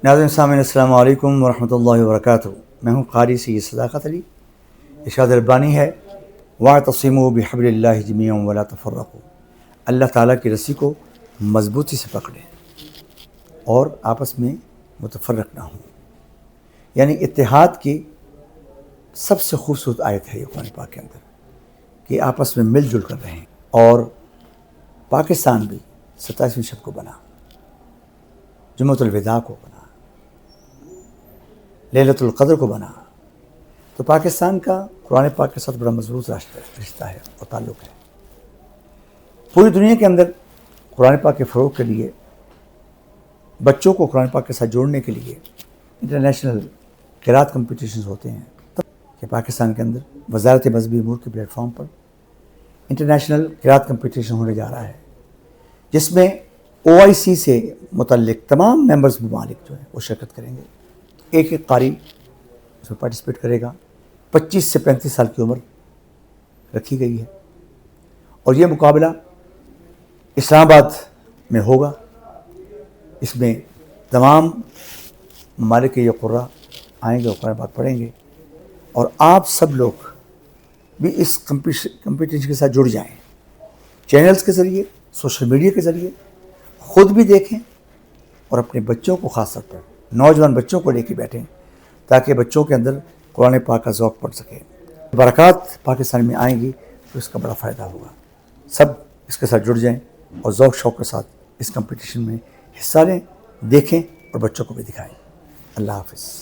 ناظرین سامعین السلام علیکم ورحمۃ اللہ وبرکاتہ۔ میں ہوں قاری سید صداقت علی۔ ارشاد ربانی ہے وَاعْتَصِمُوا بِحَبْلِ اللَّهِ جَمِيعًا وَلَا تَفَرَّقُوا۔ اللہ تعالیٰ کی رسی کو مضبوطی سے پکڑیں اور آپس میں متفرق نہ ہوں۔ یعنی اتحاد کی سب سے خوبصورت آیت ہے یہ قرآن پاک کے اندر کہ آپس میں مل جل کر رہیں۔ اور پاکستان بھی 27ویں شب کو بنا، جمعۃ الوداع کو بنا، لیلۃ القدر کو بنا، تو پاکستان کا قرآن پاک کے ساتھ بڑا مضبوط رشتہ ہے اور تعلق ہے۔ پوری دنیا کے اندر قرآن پاک کے فروغ کے لیے، بچوں کو قرآن پاک کے ساتھ جوڑنے کے لیے انٹرنیشنل قراءت کمپٹیشنز ہوتے ہیں کہ پاکستان کے اندر وزارت مذہبی امور کے پلیٹ فارم پر انٹرنیشنل قراءت کمپٹیشن ہونے جا رہا ہے، جس میں OIC سے متعلق تمام ممبرز ممالک جو ہیں وہ شرکت کریں گے۔ ایک ایک قاری اس میں پارٹیسپیٹ کرے گا۔ 25 سے 35 سال کی عمر رکھی گئی ہے، اور یہ مقابلہ اسلام آباد میں ہوگا۔ اس میں تمام ممالک کے یہ قراء آئیں گے اور قرآن پاک پڑھیں گے، اور آپ سب لوگ بھی اس کمپٹیشن کے ساتھ جڑ جائیں، چینلز کے ذریعے، سوشل میڈیا کے ذریعے، خود بھی دیکھیں اور اپنے بچوں کو، خاص طور پر نوجوان بچوں کو لے کے بیٹھیں تاکہ بچوں کے اندر قرآن پاک کا ذوق پڑ سکے۔ برکات پاکستان میں آئیں گی تو اس کا بڑا فائدہ ہوگا۔ سب اس کے ساتھ جڑ جائیں اور ذوق شوق کے ساتھ اس کمپٹیشن میں حصہ لیں، دیکھیں اور بچوں کو بھی دکھائیں۔ اللہ حافظ۔